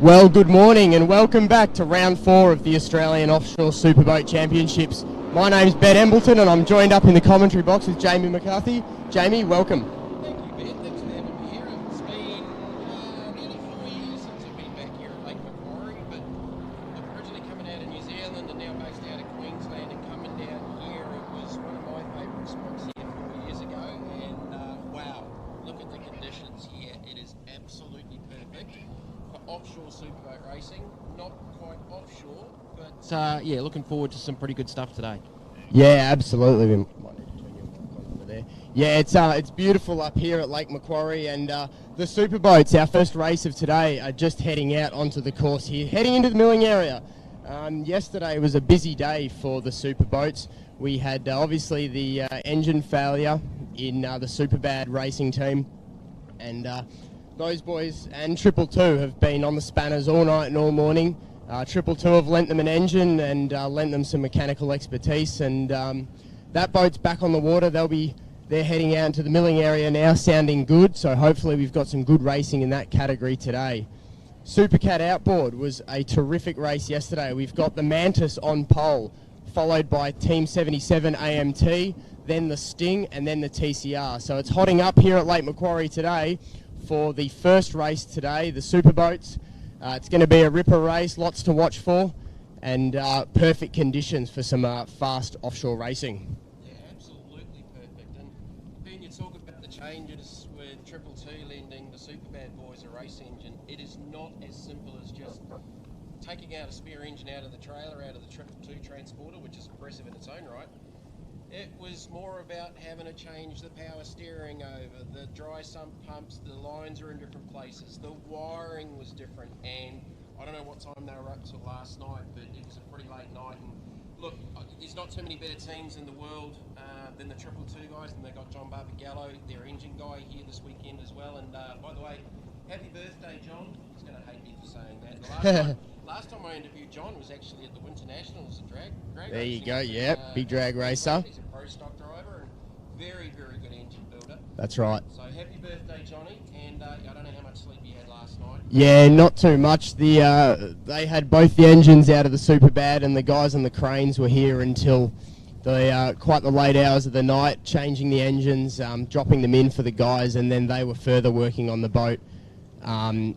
Well, good morning and welcome back to round 4 of the Australian Offshore Superboat Championships. My name's Ben Embleton and I'm joined up in the commentary box with Jamie McCarthy. Jamie, welcome. Thank you, Ben. Thanks for having me here. It's been nearly 4 years since I've been back here at Lake Macquarie, but originally coming out of New Zealand and now based out of Queensland and coming down here, it was one of my favourite spots here 4 years ago, and wow, look at the conditions here. It is absolutely perfect for offshore superboat racing. Not quite offshore, but yeah, looking forward to some pretty good stuff today. Yeah, absolutely. We might need to turn your mic on over there. Yeah, it's beautiful up here at Lake Macquarie, and the superboats, our first race of today, are just heading out onto the course here, heading into the milling area. Yesterday was a busy day for the superboats. We had obviously the engine failure in the Superbad racing team, and those boys and Triple Two have been on the spanners all night and all morning. Triple Two have lent them an engine and lent them some mechanical expertise, and that boat's back on the water. They're heading out into the milling area now, sounding good, so hopefully we've got some good racing in that category today. Supercat Outboard was a terrific race yesterday. We've got the Mantis on pole, followed by Team 77 AMT, then the Sting, and then the TCR. So it's hotting up here at Lake Macquarie today for the first race today, the Superboats. It's going to be a ripper race, lots to watch for, and perfect conditions for some fast offshore racing. Yeah, absolutely perfect. And Ben, you talk about the changes with Triple Two lending the Superbad boys a race engine. It is not as simple as just taking out a spare engine out of the trailer, out of the Triple Two transporter, which is impressive in its own right. It was more about having to change the power steering over, the dry sump pumps, the lines are in different places, the wiring was different, and I don't know what time they were up till last night, but it was a pretty late night. And look, there's not too many better teams in the world than the Triple Two guys, and they got John Barbagallo, their engine guy, here this weekend as well. And by the way, happy birthday, John. He's going to hate me for saying that. The last time I interviewed John was actually at the Winter Nationals, a drag there racing. You go, yeah, big drag racer. He's a pro stock driver and very, very good engine builder. That's right. So happy birthday, Johnny, and I don't know how much sleep you had last night. Yeah, not too much. They had both the engines out of the Superbad, and the guys on the cranes were here until quite the late hours of the night, changing the engines, dropping them in for the guys, and then they were further working on the boat,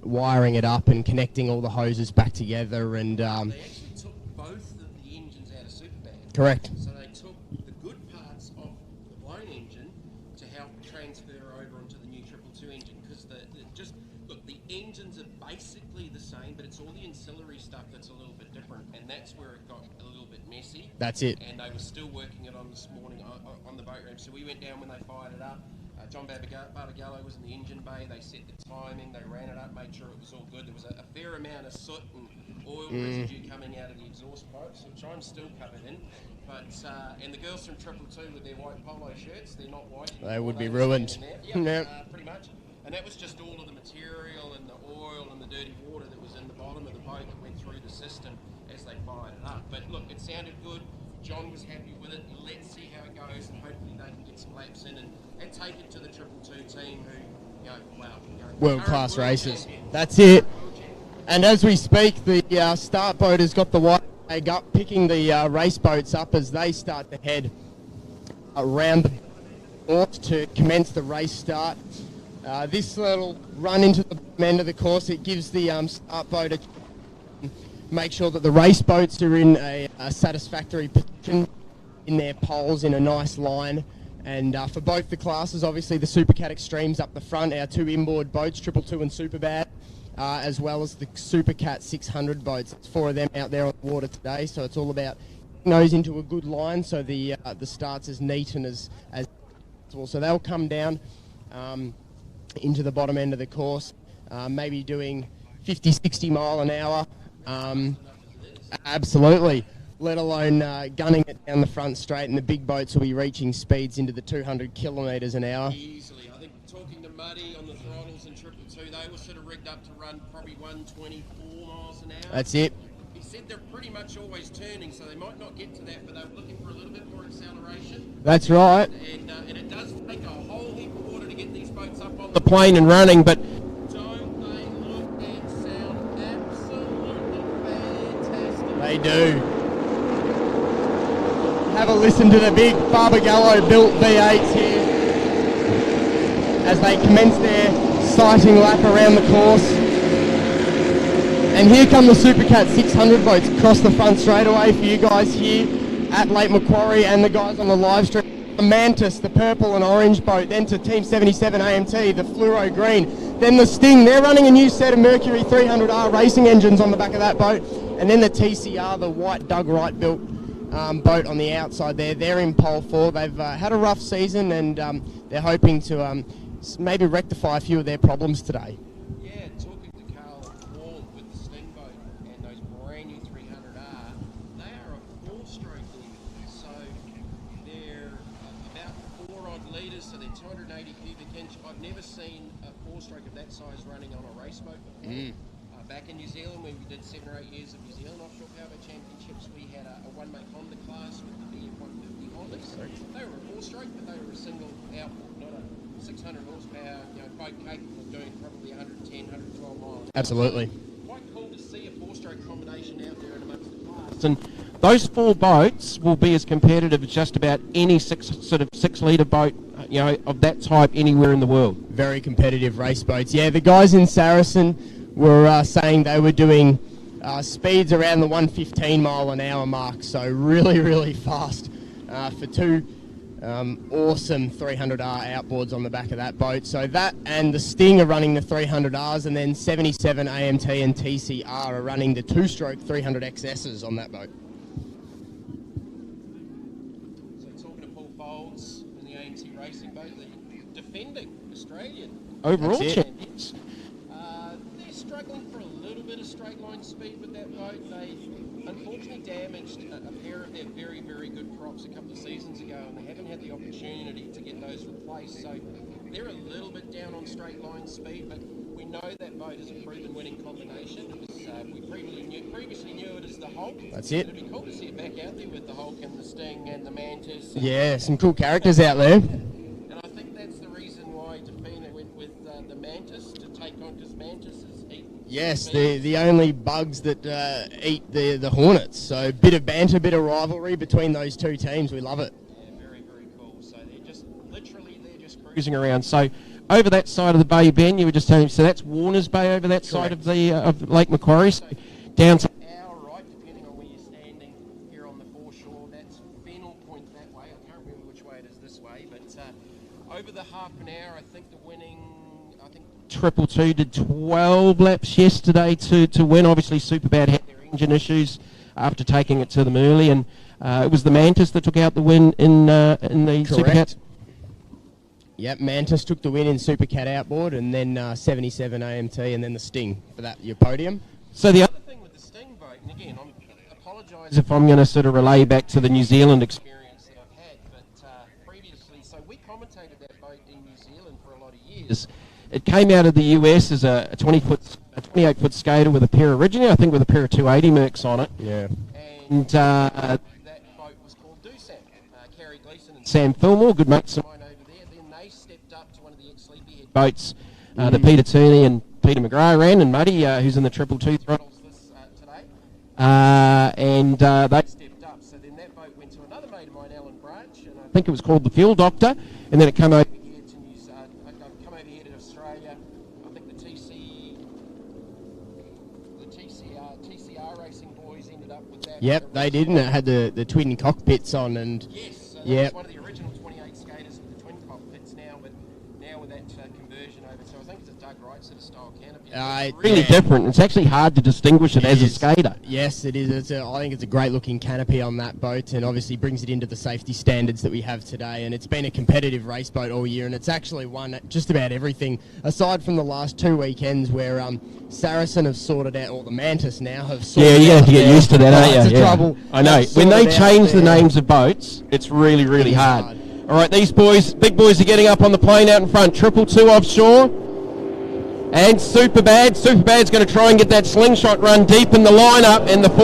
wiring it up and connecting all the hoses back together. And they actually took both of the engines out of Superbad. Correct. So they took the good parts of the blown engine to help transfer over onto the new Triple Two engine, because the engines are basically the same, but it's all the ancillary stuff that's a little bit different, and that's where it got a little bit messy. That's it. And they were still working it on this morning on the boat ramp. So we went down when they fired it up. John Barbagallo was in the engine bay. They set the timing, they ran it up, made sure it was all good. There was a fair amount of soot and oil residue coming out of the exhaust pipes, which I'm still covered in. But and the girls from Triple Two with their white polo shirts, they're not white anymore. They would be ruined. Yep, pretty much. And that was just all of the material and the oil and the dirty water that was in the bottom of the boat that went through the system as they fired it up. But look, it sounded good. John was happy with it. Let's see how it goes, and hopefully they can get some laps in and take it to the Triple Two team, who, world-class racers. That's it. And as we speak, the start boat has got the white flag up, picking the race boats up as they start to head around the course to commence the race start. This little run into the end of the course, it gives the start boat a make sure that the race boats are in a satisfactory position in their poles in a nice line. And for both the classes, obviously the Supercat Extremes up the front, our two inboard boats, Triple Two and Superbad, as well as the Supercat 600 boats. It's 4 of them out there on the water today, so it's all about getting those into a good line so the start's as neat and as possible. So they'll come down into the bottom end of the course, maybe doing 50, 60 mile an hour. Absolutely. Let alone gunning it down the front straight, and the big boats will be reaching speeds into the 200 kilometres an hour. Easily. I think talking to Muddy on the throttles in Triple Two, they were sort of rigged up to run probably 124 miles an hour. That's it. He said they're pretty much always turning, so they might not get to that, but they're looking for a little bit more acceleration. That's right. And it does take a whole heap of water to get these boats up on the plane and running, but don't they look and sound absolutely They do. Have a listen to the big Barbagallo built V8s here as they commence their sighting lap around the course. And here come the Supercat 600 boats across the front straight away for you guys here at Lake Macquarie and the guys on the live stream. The Mantis, the purple and orange boat, then to Team 77 AMT, the fluoro green, then the Sting. They're running a new set of Mercury 300R racing engines on the back of that boat, and then the TCR, the white Doug Wright built boat on the outside there. They're in pole 4. They've had a rough season, and they're hoping to maybe rectify a few of their problems today. Yeah, talking to Carl Wall with the Sting boat and those brand new 300R, they are a 4-stroke engine, so they're about 4 odd litres, so they're 280 cubic inch. I've never seen a 4-stroke of that size running on a race boat before. Back in New Zealand, when we did 7 or 8 years of New Zealand Offshore Powerboat Championships, we had a one-make Honda class with the BF150 Hondas. They were a 4-stroke, but they were a single outboard, not a 600 horsepower boat capable of doing probably 110, 112 miles. Absolutely. Quite cool to see a 4-stroke combination out there in amongst the class. And those 4 boats will be as competitive as just about any 6-litre boat, of that type anywhere in the world. Very competitive race boats. Yeah, the guys in Saracen were saying they were doing speeds around the 115 mile an hour mark, so really, really fast for 2 awesome 300R outboards on the back of that boat. So that and the Sting are running the 300Rs, and then 77 AMT and TCR are running the 2-stroke 300XSs on that boat. So talking to Paul Folds in the AMT racing boat, the defending Australian Overall That's it. champions. They're struggling for a little bit of straight line speed with that boat. They unfortunately damaged a pair of their very, very good props a couple of seasons ago, and they haven't had the opportunity to get those replaced. So they're a little bit down on straight line speed, but we know that boat is a proven winning combination. It was, we previously knew it as the Hulk. That's it. It'd be cool to see it back out there with the Hulk and the Sting and the Mantis. Yeah, some cool characters out there. And I think that's the reason why Defina went with the Mantis to take on, because Mantis is eating. Yes, the only bugs that eat the Hornets. So bit of banter, bit of rivalry between those two teams. We love it. Yeah, very, very cool. So they're just Cruising around. So over that side of the bay, Ben, you were just telling me, so that's Warner's Bay over that side of the of Lake Macquarie. So down to hour, right, depending on where you're standing here on the foreshore. That's Fennel Point that way. I can't remember which way it is this way, but over the half an hour, I think the winning, Triple Two did 12 laps yesterday to win. Obviously, Superbad had their engine issues after taking it to them early, and it was the Mantis that took out the win in the Supercat. Yep, Mantis took the win in Supercat outboard, and then 77 AMT, and then the Sting for that your podium. So the other thing with the Sting boat, and again, I apologise if I'm going to sort of relay back to the New Zealand experience that I've had, but previously, so we commentated that boat in New Zealand for a lot of years. It came out of the US as a 28-foot skater with a pair originally, I think, with a pair of 280 Mercs on it. Yeah. And that boat was called Doosan. Kerry Gleeson and Sam Fillmore, good mates of mine over there. Then they stepped up to one of the ex-Sleepyhead boats that Peter Tooney and Peter McGrath ran, and Muddy, who's in the 222 throttles today. They stepped up. So then that boat went to another mate of mine, Alan Branch, and I think it was called the Fuel Doctor, and then it came over here to come over here to Australia. I think the TCR racing boys ended up with that. Yep, they did, and it had the twin cockpits on, and yes, yep. That's one of the original 28 skaters with the twin cockpits now, but now with that conversion over. So I think it's a Doug Wright sort of style canopy. really different. It's actually hard to distinguish it as a skater. Yes, it is. I think it's a great looking canopy on that boat, and obviously brings it into the safety standards that we have today. And it's been a competitive race boat all year, and it's actually won just about everything, aside from the last 2 weekends where Saracen have sorted out, or the Mantis now have sorted out. Yeah, you have to get used to that, aren't you? Trouble. I know. When they change the names of boats, it's really, really hard. All right, these boys, big boys, are getting up on the plane out in front. 222 offshore. And Superbad. Superbad's going to try and get that slingshot run deep in the lineup, and the 4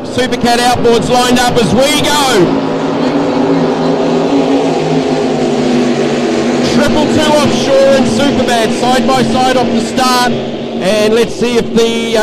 Supercat outboards lined up as we go. 222 offshore and Superbad side by side off the start. And let's see if the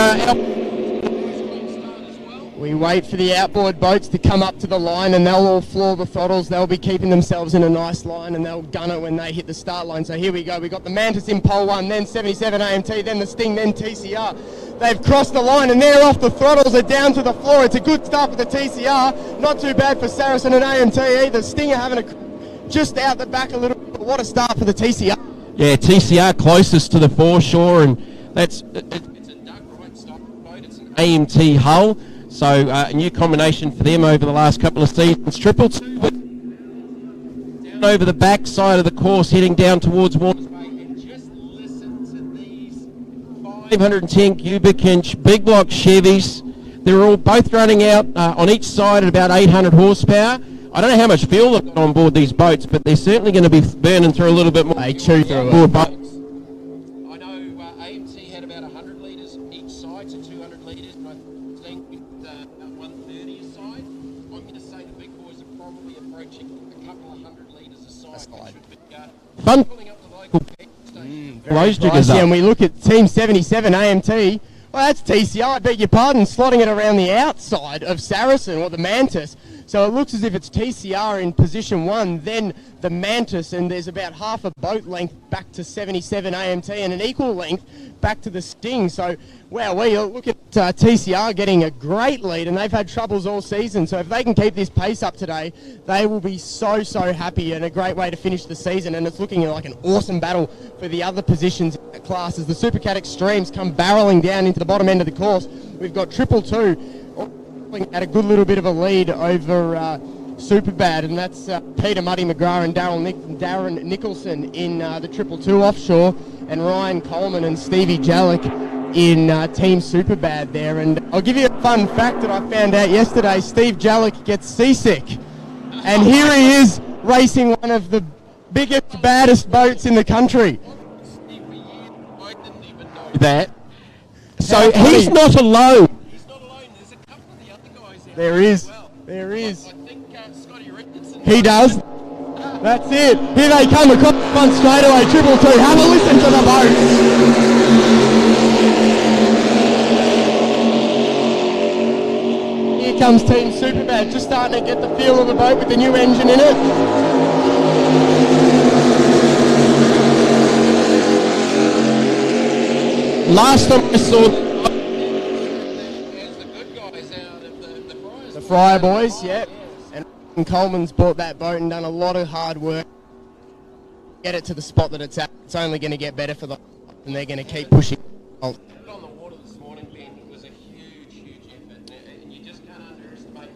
We wait for the outboard boats to come up to the line, and they'll all floor the throttles. They'll be keeping themselves in a nice line, and they'll gun it when they hit the start line. So here we go. We've got the Mantis in pole 1, then 77 AMT, then the Sting, then TCR. They've crossed the line, and they're off. The throttles are down to the floor. It's a good start for the TCR. Not too bad for Saracen and AMT either. Stinger having a just out the back a little bit, but what a start for the TCR. Yeah, TCR closest to the foreshore, and it's a Doug Wright stock boat. It's an AMT hull. So a new combination for them over the last couple of seasons. 222 down over the back side of the course, heading down towards Waters Bay. And just listen to these 510 cubic inch big block Chevys. They're all both running out on each side at about 800 horsepower. I don't know how much fuel they've got on board these boats, but they're certainly going to be burning through a little bit more. They chew through more it. boats. I know AMT had about 100 litres each side, so 200 litres, and I think with about 130 a side. I'm going to say the big boys are probably approaching a couple of hundred litres a side, which would be Fun. pulling up the local petrol station. Blows jiggers up. And we look at Team 77 AMT. Well, that's TCR, I beg your pardon, slotting it around the outside of Saracen or the Mantis. So it looks as if it's TCR in position 1, then the Mantis, and there's about half a boat length back to 77 AMT and an equal length back to the Sting. So, wow, we look at TCR getting a great lead, and they've had troubles all season. So if they can keep this pace up today, they will be so, so happy, and a great way to finish the season. And it's looking like an awesome battle for the other positions in that class as the Supercat Extremes come barreling down into the bottom end of the course. We've got 222 at a good little bit of a lead over Superbad, and that's Peter Muddy McGrath and Darren Nicholson in the 222 offshore, and Ryan Coleman and Stevie Jalek in Team Superbad there. And I'll give you a fun fact that I found out yesterday. Steve Jalek gets seasick, and here he is racing one of the biggest, baddest boats in the country. I didn't even know That. So he's not alone. He's not alone. There's a couple of the other guys out There there is. as well. There is. I think Scotty Richardson. He does. That's it. Here they come across the front straightaway. 222. Have a listen to the boat. Here comes Team Superbad, just starting to get the feel of the boat with the new engine in it. Last time I saw There's the good guys out of the Friars. The Fryer boys, yep. And Coleman's bought that boat and done a lot of hard work. Get it to the spot that it's at. It's only going to get better for them, and they're going to keep pushing. On the water this morning, Ben, it was a huge, huge effort, and you just can't underestimate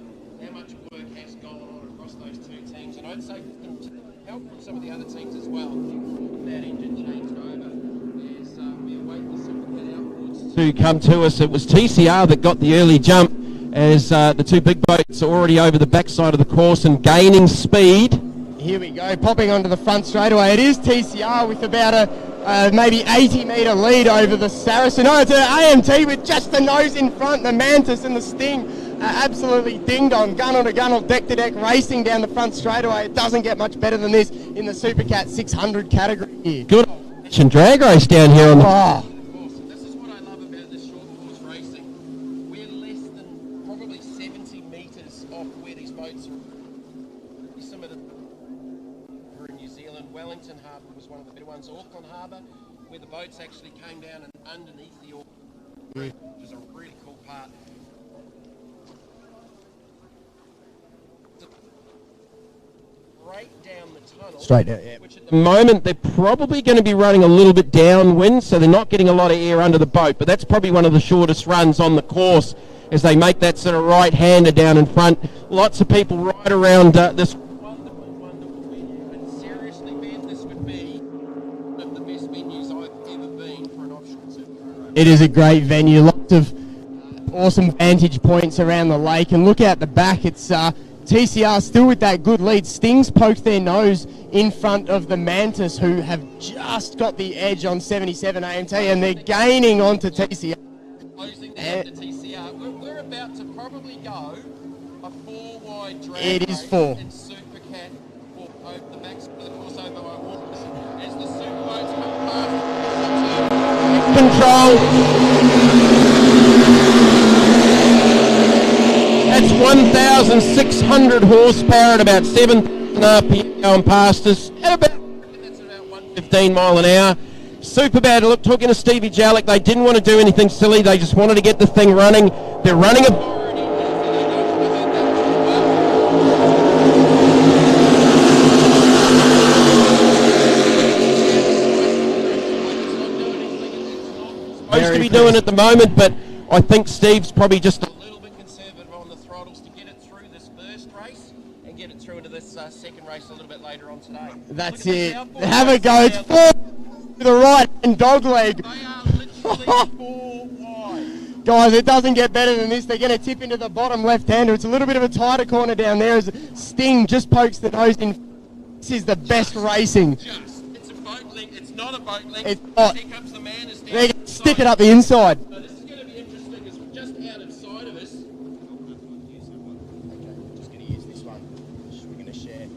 how much work has gone on across those two teams. And I'd say help from some of the other teams as well. That engine changed over. As we await the Supercat outboards to come to us. It was TCR that got the early jump as the two big boats are already over the backside of the course and gaining speed. Here we go, popping onto the front straightaway. It is TCR with about a maybe 80 metre lead over the Saracen. Oh, it's an AMT with just the nose in front, the Mantis and the Sting. Absolutely ding-dong, gunnel to gunnel, deck to deck, racing down the front straightaway. It doesn't get much better than this in the Supercat 600 category here. Good and drag race down here on the... Oh, This is what I love about this short course racing. We're less than probably 70 metres off where these boats are. Some of them were in New Zealand. Wellington Harbour was one of the better ones. Auckland Harbour, where the boats actually came down and underneath the Auckland Bridge, which is a really cool part. Right down the tunnel. straight down, yeah. Which at At the the moment, they're probably going to be running a little bit downwind, so they're not getting a lot of air under the boat, but that's probably one of the shortest runs on the course as they make that sort of right-hander down in front. Lots of people right around this. wonderful, wonderful venue. And seriously, Ben, this would be one of the best venues I've ever been for an offshore supercar race. It is a great venue, lots of awesome vantage points around the lake, and look out the back, it's TCR still with that good lead. Stings poked their nose in front of the Mantis, who have just got the edge on 77 AMT, and they're gaining onto TCR. Closing down to TCR. We're about to probably go a 4-wide drag It is race, 4. and Supercat will over the back of the course over by Waters as the superboats come past. Control. 2,600 horsepower at about 7,000 RPM going past us at about 115 mile an hour. Superbad, look, talking to Stevie Jalek, they didn't want to do anything silly. They just wanted to get the thing running. They're running a... supposed to be doing at the moment, but I think Steve's probably just a little bit conservative on the throttles to get it through this first race and get it through into this second race a little bit later on today. That's it. Have a go. It's 4 to the right and dog leg. They are literally 4 wide. Guys, it doesn't get better than this. They're going to tip into the bottom left-hander. It's a little bit of a tighter corner down there as Sting just pokes the nose in. This is the best racing. It's a boat link. It's not a boat link. It's not. Here comes the man. They're going to stick it up the inside. So this is going to be interesting. It's just out of sight of us. Okay, we're just going to use this one. We're going to share.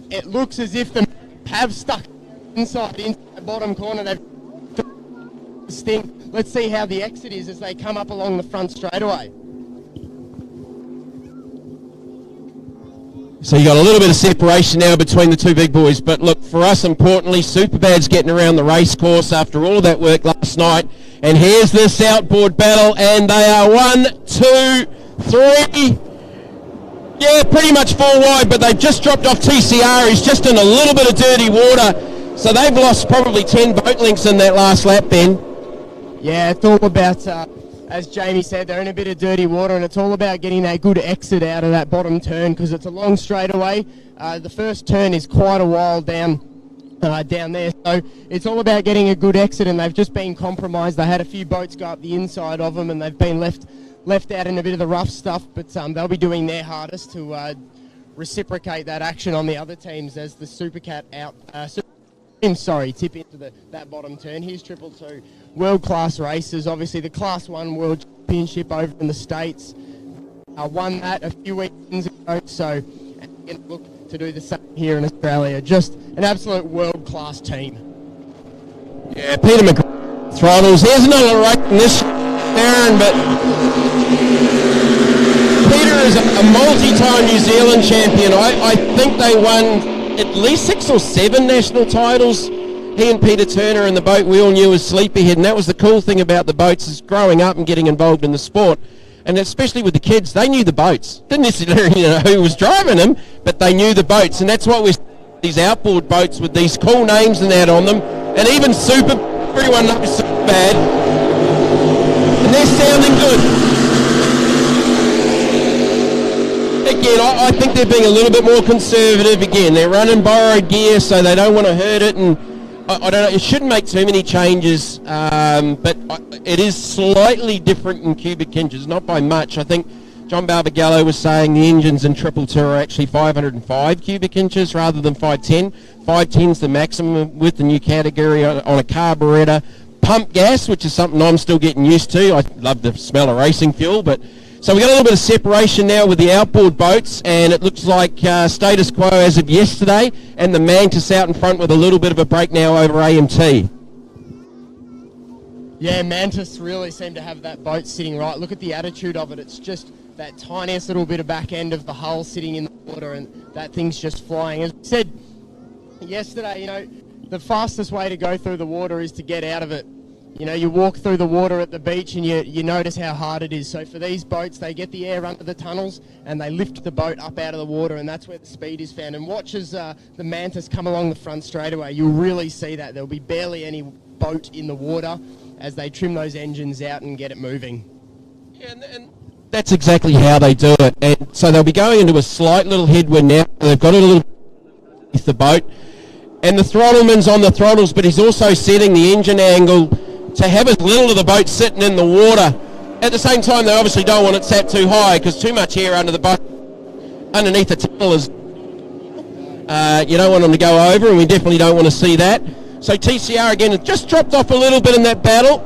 It looks as if the have stuck inside the bottom corner. They've Sting. Let's see how the exit is as they come up along the front straightaway. So you got a little bit of separation now between the two big boys, but look, for us importantly, Superbad's getting around the race course after all of that work last night, and here's this outboard battle, and they are 1, 2, 3, yeah, pretty much 4 wide, but they've just dropped off TCR. He's just in a little bit of dirty water, so they've lost probably 10 boat lengths in that last lap, Ben. Yeah, it's all about, as Jamie said, they're in a bit of dirty water, and it's all about getting that good exit out of that bottom turn because it's a long straightaway. The first turn is quite a while down there, so it's all about getting a good exit, and they've just been compromised. They had a few boats go up the inside of them, and they've been left out in a bit of the rough stuff, but they'll be doing their hardest to reciprocate that action on the other teams as the Supercat tip into that bottom turn. Here's 222. World-class races. Obviously, the Class 1 World Championship over in the States. Won that a few weekends ago, so and look to do the same here in Australia. Just an absolute world-class team. Yeah, Peter McGrath throttles. Here's another right in this Aaron, but Peter is a multi-time New Zealand champion. I think they won at least 6 or 7 national titles. He and Peter Turner in the boat we all knew as Sleepyhead, and that was the cool thing about the boats is growing up and getting involved in the sport, and especially with the kids, they knew the boats. Didn't necessarily know who was driving them, but they knew the boats, and that's what we're these outboard boats with these cool names and that on them, and even everyone knows Superbad, and they're sounding good. Again, I think they're being a little bit more conservative. Again, they're running borrowed gear, so they don't want to hurt it, and I don't know, it shouldn't make too many changes, but it is slightly different in cubic inches, not by much. I think John Barbagallo was saying the engines in 222 are actually 505 cubic inches rather than 510. 510 is the maximum with the new category on a carburettor. Pump gas, which is something I'm still getting used to. I love the smell of racing fuel, but so we've got a little bit of separation now with the outboard boats, and it looks like status quo as of yesterday, and the Mantis out in front with a little bit of a break now over AMT. Yeah, Mantis really seem to have that boat sitting right. Look at the attitude of it. It's just that tiniest little bit of back end of the hull sitting in the water, and that thing's just flying. As I said yesterday, the fastest way to go through the water is to get out of it. You walk through the water at the beach and you notice how hard it is. So for these boats, they get the air under the tunnels and they lift the boat up out of the water, and that's where the speed is found. And watch as the Mantis come along the front straightaway. You'll really see that. There'll be barely any boat in the water as they trim those engines out and get it moving. Yeah, and that's exactly how they do it. And so they'll be going into a slight little headwind now. They've got it a little with the boat. And the throttleman's on the throttles, but he's also setting the engine angle to have as little of the boat sitting in the water. At the same time, they obviously don't want it sat too high because too much air under the boat, underneath the tunnel is, you don't want them to go over, and we definitely don't want to see that. So TCR again has just dropped off a little bit in that battle,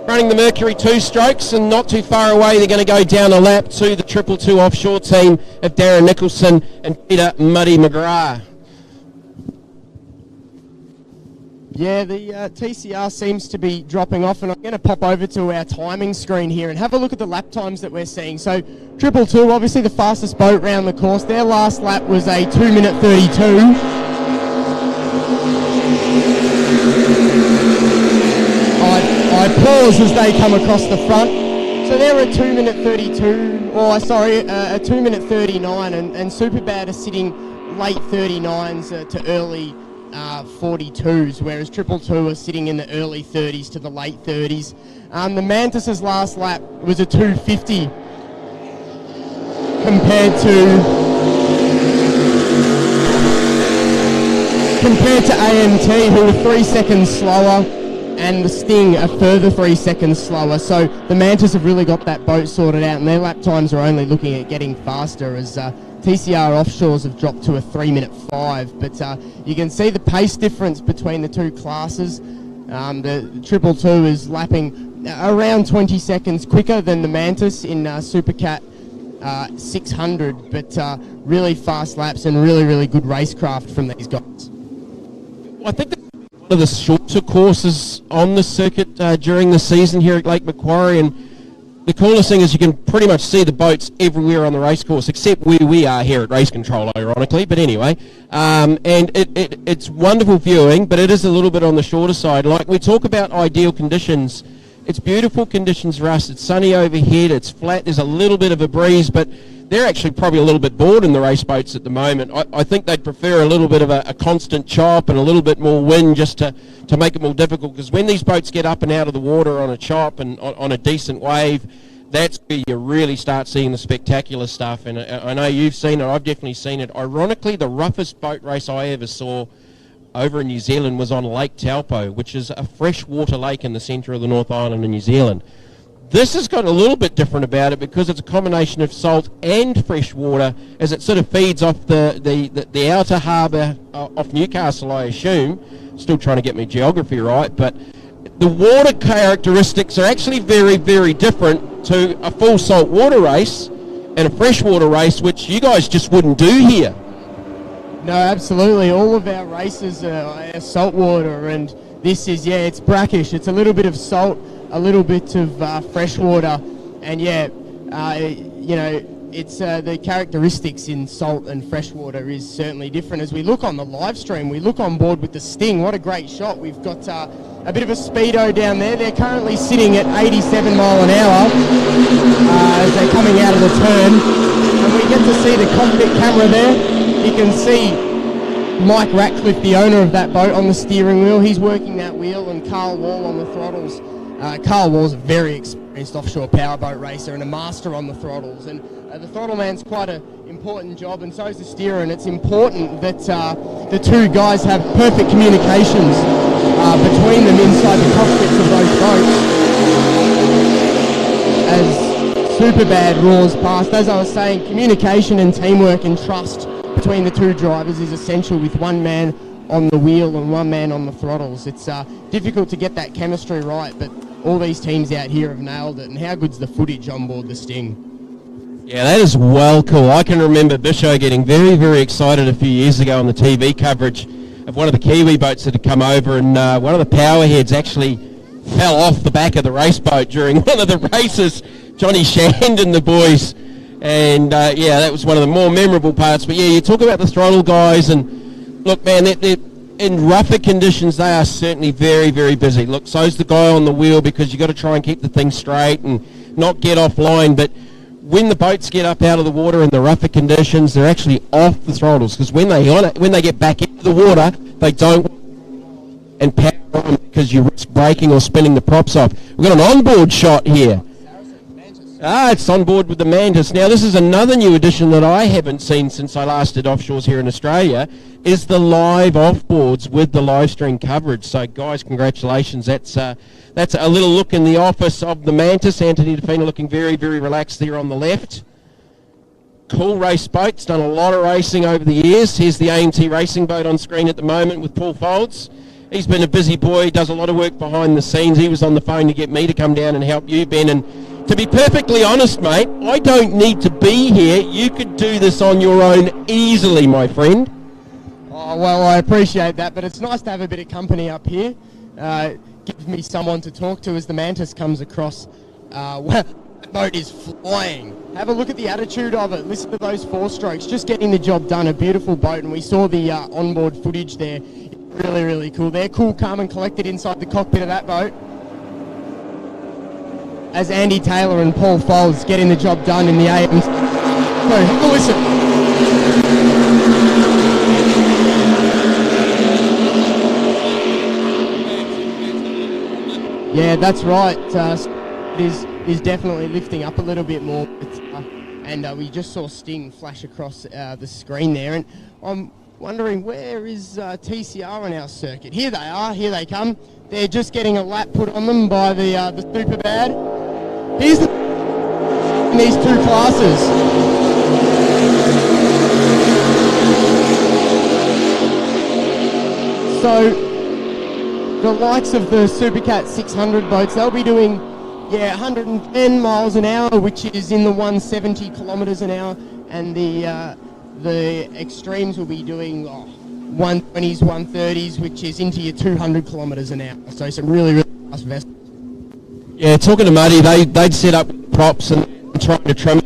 running the Mercury 2-strokes, and not too far away they're going to go down a lap to the 222 offshore team of Darren Nicholson and Peter Muddy McGrath. Yeah, the TCR seems to be dropping off, and I'm going to pop over to our timing screen here and have a look at the lap times that we're seeing. So, 222, obviously the fastest boat round the course. Their last lap was a 2-minute 32. I pause as they come across the front. So they're a 2-minute 32, or sorry, a 2-minute 39, and Superbad are sitting late 39s to early 42s, whereas 222 are sitting in the early 30s to the late 30s. The Mantis's last lap was a 250 compared to AMT, who were 3 seconds slower, and the Sting a further 3 seconds slower. So the Mantis have really got that boat sorted out, and their lap times are only looking at getting faster as TCR Offshores have dropped to a 3-minute 5. But you can see the pace difference between the two classes. The 222 is lapping around 20 seconds quicker than the Mantis in Supercat 600, but really fast laps and really, really good racecraft from these guys. I think that's one of the shorter courses on the circuit during the season here at Lake Macquarie, and the coolest thing is you can pretty much see the boats everywhere on the racecourse, except where we are here at Race Control, ironically. But anyway, and it's wonderful viewing, but it is a little bit on the shorter side. Like we talk about ideal conditions, it's beautiful conditions for us. It's sunny overhead, it's flat, there's a little bit of a breeze, but they're actually probably a little bit bored in the race boats at the moment. I think they'd prefer a little bit of a constant chop and a little bit more wind just to make it more difficult, because when these boats get up and out of the water on a chop and on a decent wave, that's where you really start seeing the spectacular stuff. And I know you've seen it, I've definitely seen it. Ironically, the roughest boat race I ever saw over in New Zealand was on Lake Taupo, which is a freshwater lake in the centre of the North Island in New Zealand. This has got a little bit different about it because it's a combination of salt and fresh water, as it sort of feeds off the outer harbour off Newcastle, I assume. Still trying to get my geography right, but the water characteristics are actually very, very different to a full salt water race and a freshwater race, which you guys just wouldn't do here. No, absolutely. All of our races are saltwater, and this is, it's brackish. It's a little bit of salt, a little bit of fresh water, and it's the characteristics in salt and freshwater is certainly different. As we look on the live stream, we look on board with the Sting. What a great shot. We've got a bit of a speedo down there. They're currently sitting at 87 mile an hour as they're coming out of the turn, and we get to see the cockpit camera there. You can see Mike Ratcliffe, the owner of that boat, on the steering wheel. He's working that wheel, and Carl Wall on the throttles. Carl Wall's a very experienced offshore powerboat racer and a master on the throttles. And the throttle man's quite an important job, and so is the steerer. And it's important that the two guys have perfect communications between them inside the cockpits of those boats. As Superbad roars past, as I was saying, communication and teamwork and trust between the two drivers is essential, with one man on the wheel and one man on the throttles. It's difficult to get that chemistry right, but all these teams out here have nailed it. And how good's the footage on board the Sting? Yeah, that is well cool. I can remember Bisho getting very, very excited a few years ago on the TV coverage of one of the Kiwi boats that had come over, and one of the power heads actually fell off the back of the race boat during one of the races. Johnny Shand and the boys. And that was one of the more memorable parts. But yeah, you talk about the throttle guys, and look, man, they're in rougher conditions, they are certainly very, very busy. Look, so's the guy on the wheel, because you've got to try and keep the thing straight and not get offline. But when the boats get up out of the water in the rougher conditions, they're actually off the throttles, because when they get back into the water, they don't and power on, because you risk breaking or spinning the props off. We've got an onboard shot here. It's on board with the Mantis. Now, this is another new addition that I haven't seen since I last did offshores here in Australia, is the live offboards with the live stream coverage. So, guys, congratulations. That's a little look in the office of the Mantis. Anthony DeFina looking very, very relaxed there on the left. Cool race boat. It's done a lot of racing over the years. Here's the AMT racing boat on screen at the moment with Paul Folds. He's been a busy boy, does a lot of work behind the scenes. He was on the phone to get me to come down and help you, Ben. And to be perfectly honest, mate, I don't need to be here. You could do this on your own easily, my friend. Oh, well, I appreciate that, but it's nice to have a bit of company up here. Gives me someone to talk to as the Mantis comes across. Well, that boat is flying. Have a look at the attitude of it. Listen to those 4 strokes, just getting the job done. A beautiful boat, and we saw the onboard footage there. Really, really cool. They're cool, calm and collected inside the cockpit of that boat. As Andy Taylor and Paul Foles getting the job done in the AM. So have a listen. Yeah, that's right. Is definitely lifting up a little bit more. And we just saw Sting flash across the screen there. And I'm wondering, where is TCR on our circuit? Here they are. Here they come. They're just getting a lap put on them by the Superbad. Here's in these 2 classes. So the likes of the Supercat 600 boats, they'll be doing 110 miles an hour, which is in the 170 kilometres an hour, and the extremes will be doing 120s, 130s, which is into your 200 kilometres an hour. So some really, really fast vessels. Yeah, talking to Muddy, they'd set up props and trying to trim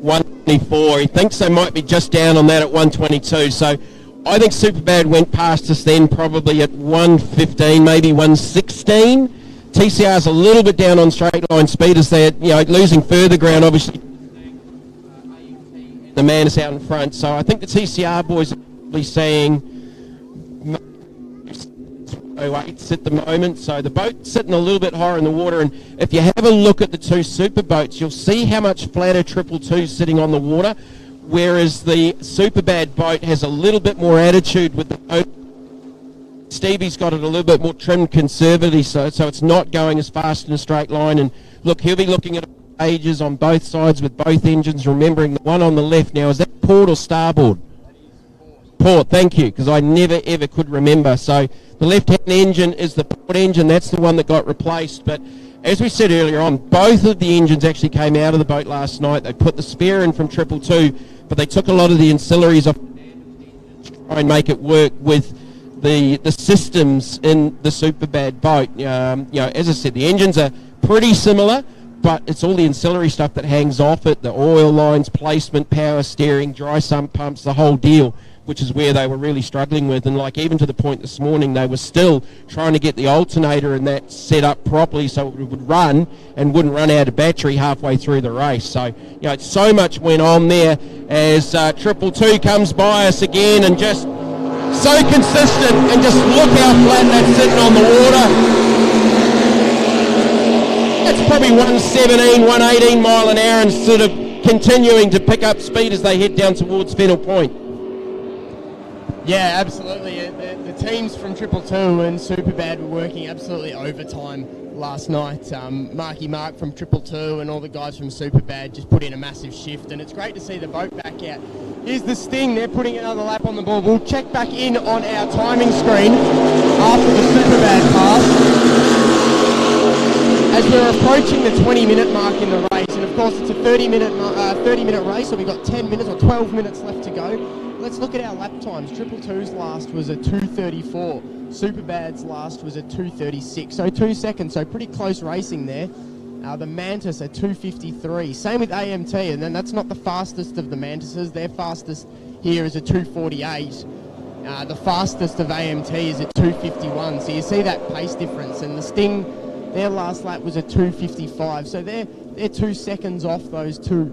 124. He thinks they might be just down on that at 122. So I think Superbad went past us then probably at 115, maybe 116. TCR's a little bit down on straight line speed as they're losing further ground, obviously. The man is out in front. So I think the TCR boys are probably saying 08s at the moment, so the boat's sitting a little bit higher in the water, and if you have a look at the 2 superboats, you'll see how much flatter 222's sitting on the water, whereas the Superbad boat has a little bit more attitude with the boat. Stevie's got it a little bit more trimmed conservatively, so it's not going as fast in a straight line, and look, he'll be looking at ages on both sides with both engines, remembering the one on the left now, is that port or starboard? Port, thank you, because I never ever could remember. So the left-hand engine is the port engine. That's the one that got replaced. But as we said earlier on, both of the engines actually came out of the boat last night. They put the spare in from 222, but they took a lot of the ancillaries off to try and make it work with the systems in the Superbad boat. As I said, the engines are pretty similar, but it's all the ancillary stuff that hangs off it, the oil lines, placement, power steering, dry sump pumps, the whole deal, which is where they were really struggling with. And like even to the point this morning, they were still trying to get the alternator and that set up properly so it would run and wouldn't run out of battery halfway through the race. So, so much went on there as 222 comes by us again and just so consistent, and just look how flat that's sitting on the water. That's probably 117, 118 mile an hour and sort of continuing to pick up speed as they head down towards Fennel Point. Yeah, absolutely. The teams from 222 and Superbad were working absolutely overtime last night. Marky Mark from 222 and all the guys from Superbad just put in a massive shift, and it's great to see the boat back out. Here's the Sting. They're putting another lap on the ball. We'll check back in on our timing screen after the Superbad pass, as we're approaching the 20-minute mark in the race. And of course, it's a 30-minute race, so we've got 10 minutes or 12 minutes left to go. Let's look at our lap times. 222's last was a 2:34. Superbad's last was a 2:36. So 2 seconds. So pretty close racing there. The Mantis a 2:53. Same with AMT, and then that's not the fastest of the Mantises. Their fastest here is a 2:48. The fastest of AMT is at 2:51. So you see that pace difference. And the Sting, their last lap was a 2:55. So they're 2 seconds off those 2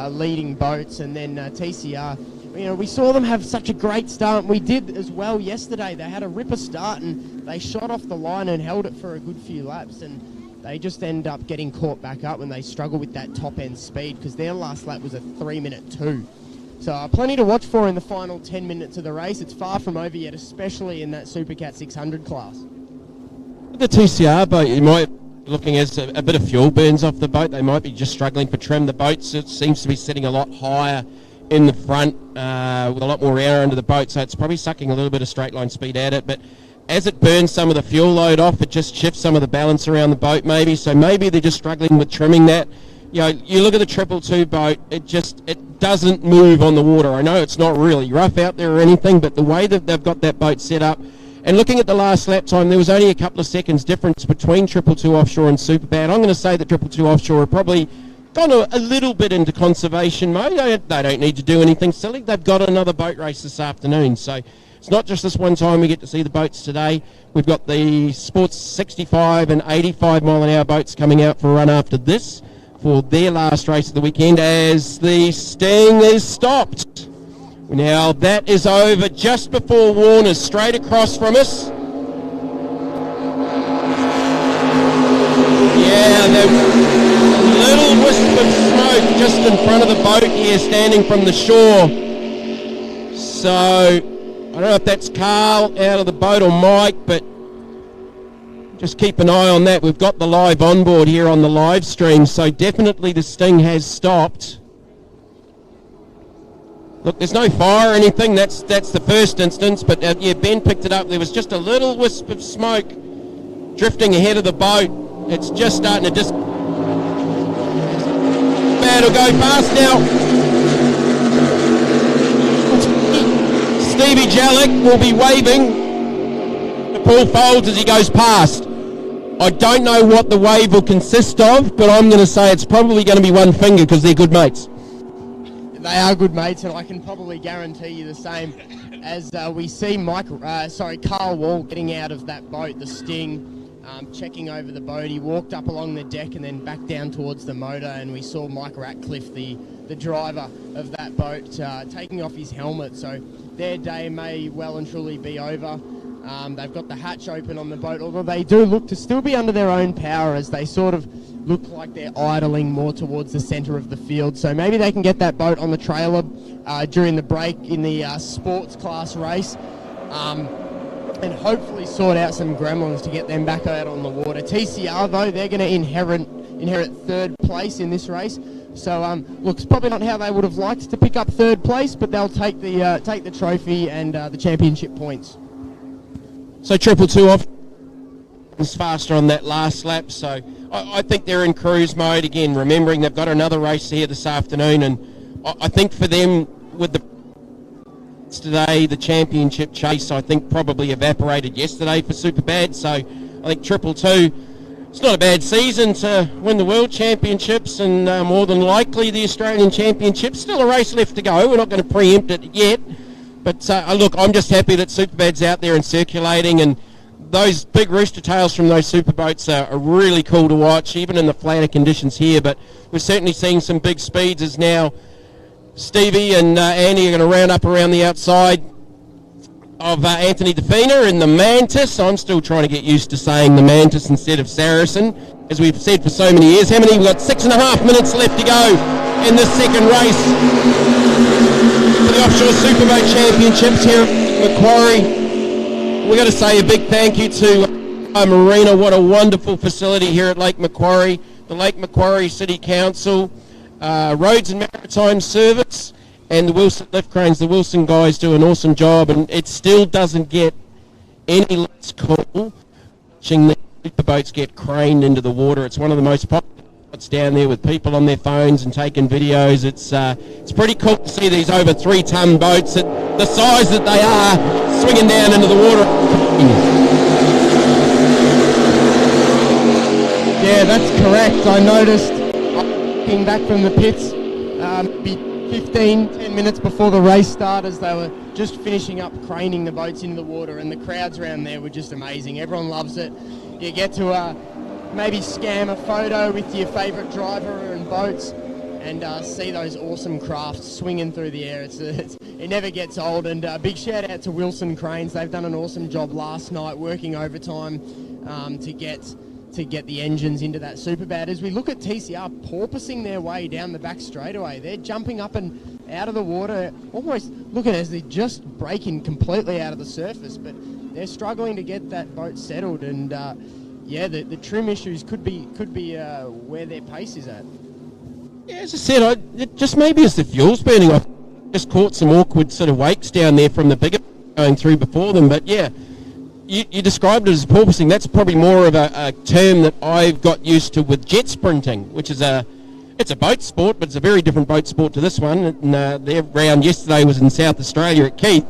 leading boats. And then TCR, we saw them have such a great start. We did as well yesterday. They had a ripper start and they shot off the line and held it for a good few laps, and they just end up getting caught back up when they struggle with that top end speed, because their last lap was a 3:02. So plenty to watch for in the final 10 minutes of the race. It's far from over yet, especially in that Supercat 600 class. The TCR boat, you might be looking at a bit of fuel burns off the boat. They might be just struggling for trim. The boat seems to be sitting a lot higher in the front with a lot more air under the boat, so it's probably sucking a little bit of straight line speed at it. But as it burns some of the fuel load off, it just shifts some of the balance around the boat maybe. So maybe they're just struggling with trimming that. you know, you look at the 222 boat, it doesn't move on the water. I know it's not really rough out there or anything, but the way that they've got that boat set up, and looking at the last lap time, there was only a couple of seconds difference between 222 Offshore and Superbad. I'm going to say that 222 Offshore are probably gone a little bit into conservation mode. They don't need to do anything silly. They've got another boat race this afternoon, so it's not just this one time we get to see the boats today. We've got the Sports 65 and 85 mile an hour boats coming out for a run after this for their last race of the weekend as the Sting is stopped. Now that is over just before Warner's, straight across from us. Yeah, there's a little wisp of smoke just in front of the boat here, standing from the shore. So I don't know if that's Carl out of the boat or Mike, but just keep an eye on that. We've got the live onboard here on the live stream, so definitely the Sting has stopped. Look, there's no fire or anything. That's the first instance, but yeah, Ben picked it up. There was just a little wisp of smoke drifting ahead of the boat. It's just starting to it'll go fast now. Stevie Jalek will be waving to Paul Folds as he goes past. I don't know what the wave will consist of, but I'm going to say it's probably going to be one finger because they're good mates. They are good mates, and I can probably guarantee you the same as we see Carl Wall getting out of that boat, the Sting, checking over the boat. He walked up along the deck and then back down towards the motor, and we saw Mike Ratcliffe, the driver of that boat, taking off his helmet. So their day may well and truly be over. They've got the hatch open on the boat, although they do look to still be under their own power as they sort of look like they're idling more towards the centre of the field. So maybe they can get that boat on the trailer during the break in the sports class race and hopefully sort out some gremlins to get them back out on the water. TCR, though, they're going to inherit third place in this race. So, look, it's probably not how they would have liked to pick up third place, but they'll take the trophy and the championship points. So 222 off was faster on that last lap, so I think they're in cruise mode again, remembering they've got another race here this afternoon, and I think for them with the today, the championship chase I think probably evaporated yesterday for Superbad, so I think 222, it's not a bad season to win the World Championships and more than likely the Australian Championships. Still a race left to go, we're not going to preempt it yet. But look, I'm just happy that Superbad's out there and circulating, and those big rooster tails from those superboats are really cool to watch, even in the flatter conditions here. But we're certainly seeing some big speeds as now Stevie and Andy are going to round up around the outside of Anthony Defina in the Mantis. I'm still trying to get used to saying the Mantis instead of Saracen, as we've said for so many years. How many? We've got 6.5 minutes left to go in this second race for the Offshore Superboat Championships here at Macquarie. We've got to say a big thank you to Marina. What a wonderful facility here at Lake Macquarie. The Lake Macquarie City Council, Roads and Maritime Service, and the Wilson Lift Cranes. The Wilson guys do an awesome job, and it still doesn't get any less cool watching the superboats get craned into the water. It's one of the most popular spots down there with people on their phones and taking videos. It's pretty cool to see these over 3-ton boats at the size that they are swinging down into the water. Yeah, that's correct. I noticed looking back from the pits 10 minutes before the race started, as they were just finishing up craning the boats into the water, and the crowds around there were just amazing. Everyone loves it. You get to maybe scam a photo with your favourite driver and boats and see those awesome crafts swinging through the air. It never gets old, and big shout out to Wilson Cranes. They've done an awesome job last night working overtime to get the engines into that Superbad. As we look at TCR porpoising their way down the back straightaway, they're jumping up and out of the water, almost looking as they're just breaking completely out of the surface, but they're struggling to get that boat settled, and yeah, the trim issues could be where their pace is at. Yeah, as I said, it just maybe as the fuel's burning off, just caught some awkward sort of wakes down there from the bigger going through before them, but yeah, you described it as porpoising. That's probably more of a term that I've got used to with jet sprinting, which is a It's a boat sport, but it's a very different boat sport to this one. And, their round yesterday was in South Australia at Keith.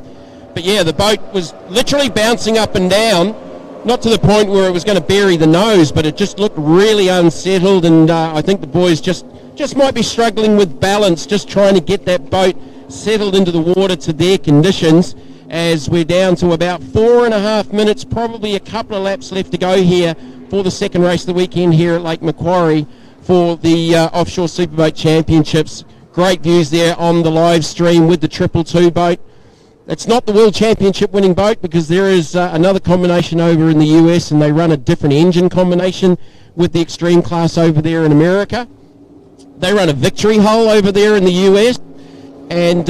But yeah, the boat was literally bouncing up and down, not to the point where it was going to bury the nose, but it just looked really unsettled. And I think the boys just might be struggling with balance, just trying to get that boat settled into the water to their conditions, as we're down to about 4.5 minutes, probably a couple of laps left to go here for the second race of the weekend here at Lake Macquarie for the Offshore Superboat Championships. Great views there on the live stream with the 222 boat. It's not the World Championship winning boat, because there is another combination over in the US, and they run a different engine combination with the Extreme class over there in America. They run a Victory hull over there in the US, and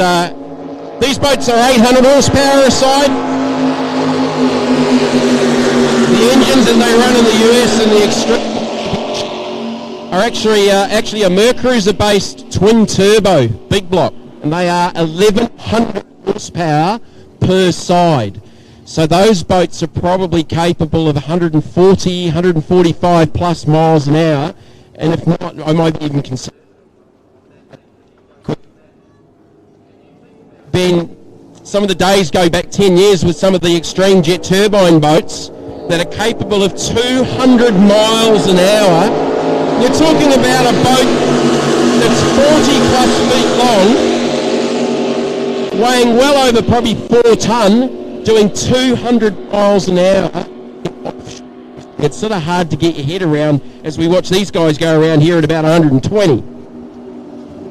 these boats are 800 horsepower aside. The engines that they run in the US and the Extreme are actually a Mercruiser-based twin turbo big block, and they are 1100 horsepower per side. So those boats are probably capable of 140, 145 plus miles an hour, and if not, I might even consider been some of the days go back 10 years with some of the Extreme jet turbine boats that are capable of 200 miles an hour. You're talking about a boat that's 40 plus feet long, weighing well over probably 4 tonne, doing 200 miles an hour. It's sort of hard to get your head around as we watch these guys go around here at about 120.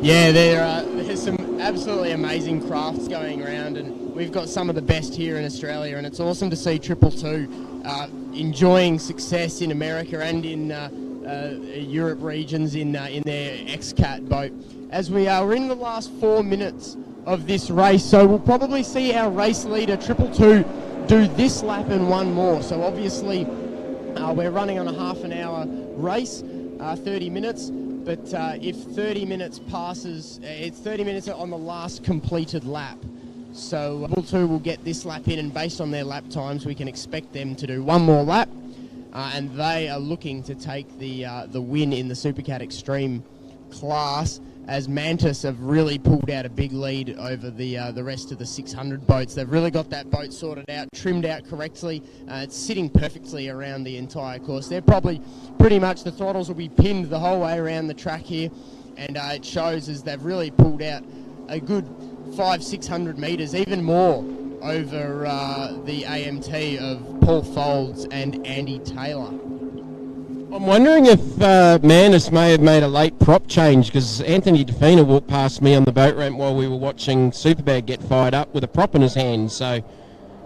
Yeah, there's some absolutely amazing crafts going around, and we've got some of the best here in Australia, and it's awesome to see 222 enjoying success in America and in Europe regions in their X-Cat boat. As we're in the last 4 minutes of this race, so we'll probably see our race leader 222 do this lap and one more. So obviously we're running on a half an hour race, 30 minutes. But if 30 minutes passes, it's 30 minutes on the last completed lap. So 222 will get this lap in, and based on their lap times, we can expect them to do one more lap. And they are looking to take the win in the Supercat Extreme class, as Mantis have really pulled out a big lead over the rest of the 600 boats. They've really got that boat sorted out, trimmed out correctly. It's sitting perfectly around the entire course. They're probably pretty much, the throttles will be pinned the whole way around the track here, and it shows as they've really pulled out a good 500-600 metres, even more, over the AMT of Paul Folds and Andy Taylor. I'm wondering if Manus may have made a late prop change, because Anthony DeFina walked past me on the boat ramp while we were watching Superbad get fired up with a prop in his hand. So it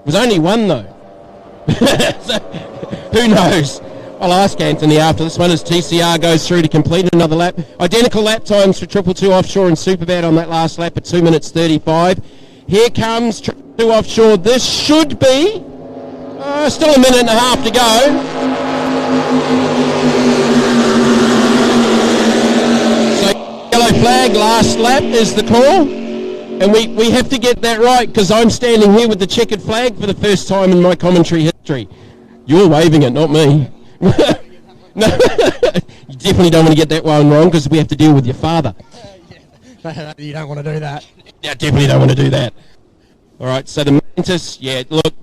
was only one though. So, who knows? I'll ask Anthony after this one as TCR goes through to complete another lap. Identical lap times for 222 Offshore and Superbad on that last lap at 2 minutes 35. Here comes 222 Offshore. This should be still a minute and a half to go. So yellow flag, last lap is the call, and we have to get that right, because I'm standing here with the checkered flag for the first time in my commentary history. You're waving it, not me. No, you definitely don't want to get that one wrong, because we have to deal with your father. You don't want to do that. Yeah, definitely don't want to do that. All right, so the Mantis, yeah, look,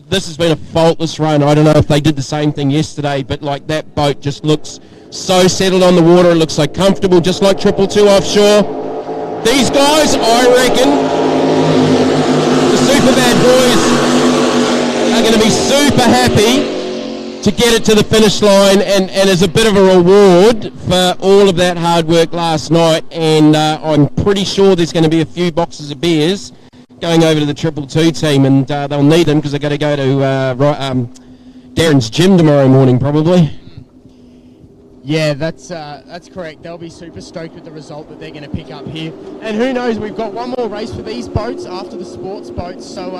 this has been a faultless run. I don't know if they did the same thing yesterday, but like that boat just looks so settled on the water. It looks so comfortable, just like 222 Offshore. These guys, I reckon, the Superbad boys are going to be super happy to get it to the finish line, and as a bit of a reward for all of that hard work last night. And I'm pretty sure there's going to be a few boxes of beers going over to the 222 team, and they'll need them because they've got to go to Darren's gym tomorrow morning, probably. Yeah, that's correct. They'll be super stoked with the result that they're going to pick up here. And who knows, we've got one more race for these boats after the sports boats. So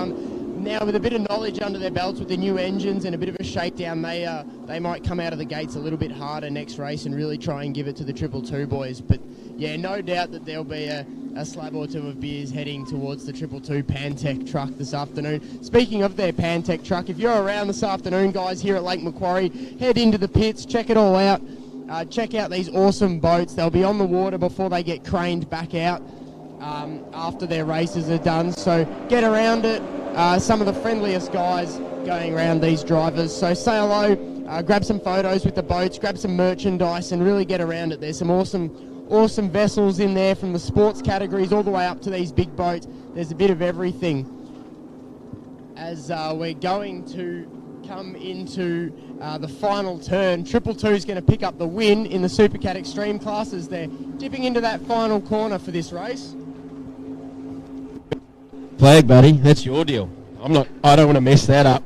now with a bit of knowledge under their belts with the new engines and a bit of a shakedown, they might come out of the gates a little bit harder next race and really try and give it to the 222 boys. But yeah, no doubt that there'll be a slab or two of beers heading towards the 222 Pantech truck this afternoon. Speaking of their Pantech truck, if you're around this afternoon, guys, here at Lake Macquarie, head into the pits, check it all out. check out these awesome boats. They'll be on the water before they get craned back out after their races are done. So get around it. Some of the friendliest guys going around these drivers. So say hello, grab some photos with the boats, grab some merchandise, and really get around it. There's some awesome vessels in there, from the sports categories all the way up to these big boats. There's a bit of everything. As we're going to come into the final turn, Triple Two is going to pick up the win in the Supercat Extreme class as they're dipping into that final corner for this race. Flag, buddy, that's your deal. I don't want to mess that up.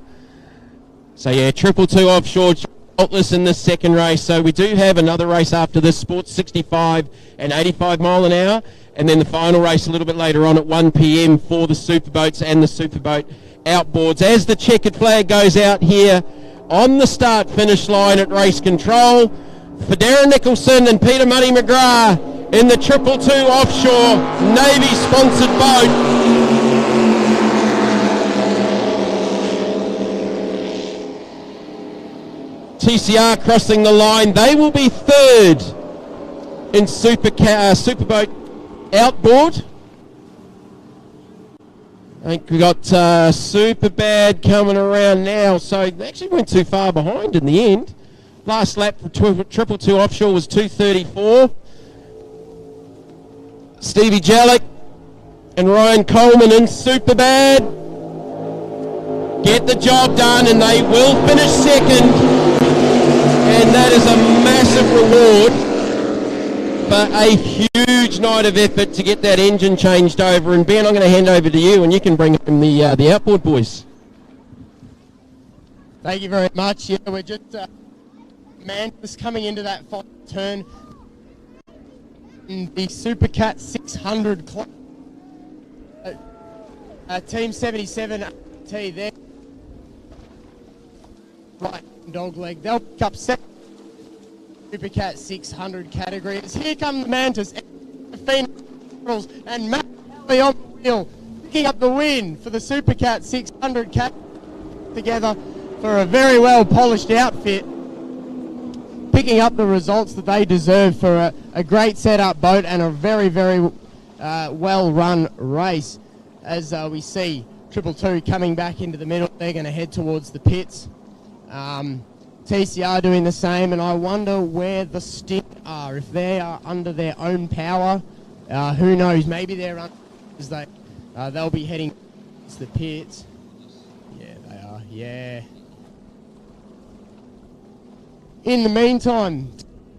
So yeah, Triple Two Offshore faultless in this second race. So we do have another race after this, Sports 65 and 85 mile an hour, and then the final race a little bit later on at 1 p.m. for the Superboats and the Superboat outboards. As the checkered flag goes out here on the start finish line at race control for Darren Nicholson and Peter Money McGrath in the Triple Two Offshore Navy sponsored boat. TCR crossing the line. They will be third in Superboat outboard. I think we got Superbad coming around now, so they actually went too far behind in the end. Last lap for Triple Two Offshore was 2:34. Stevie Jellick and Ryan Coleman in Superbad get the job done, and they will finish second. And that is a massive reward for a huge night of effort to get that engine changed over. And Ben, I'm going to hand over to you, and you can bring in the outboard boys. Thank you very much. Yeah, we're just Mantis coming into that final turn in the Supercat 600 club. Team 77 T there. Right, dog leg. They'll pick up second Supercat 600 categories. Here come the Mantis and Matt Kelly on the wheel, picking up the win for the Supercat 600 category together for a very well polished outfit, picking up the results that they deserve for a great setup boat and a very, very well run race. As we see Triple Two coming back into the middle, they're going to head towards the pits. TCR doing the same, and I wonder where the Sting are. If they are under their own power, who knows? Maybe they're under, as they'll be heading to the pits. Yeah, they are. Yeah. In the meantime,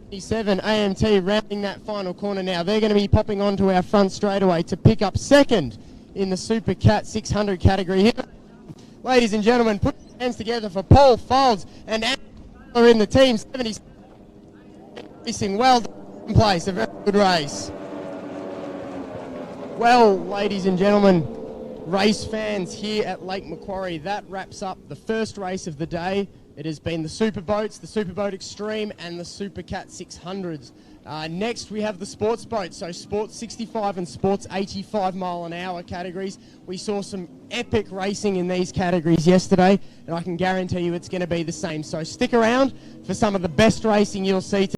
27 AMT rounding that final corner now. They're going to be popping onto our front straightaway to pick up second in the Supercat 600 category. Here, ladies and gentlemen, put your hands together for Paul Folds and Taylor in the team 70. Racing well done in place, a very good race. Well, ladies and gentlemen, race fans here at Lake Macquarie, that wraps up the first race of the day. It has been the Superboats, the Superboat Extreme, and the Supercat 600s. Next, we have the sports boats, so Sports 65 and Sports 85 mile an hour categories. We saw some epic racing in these categories yesterday, and I can guarantee you it's going to be the same. So stick around for some of the best racing you'll see today.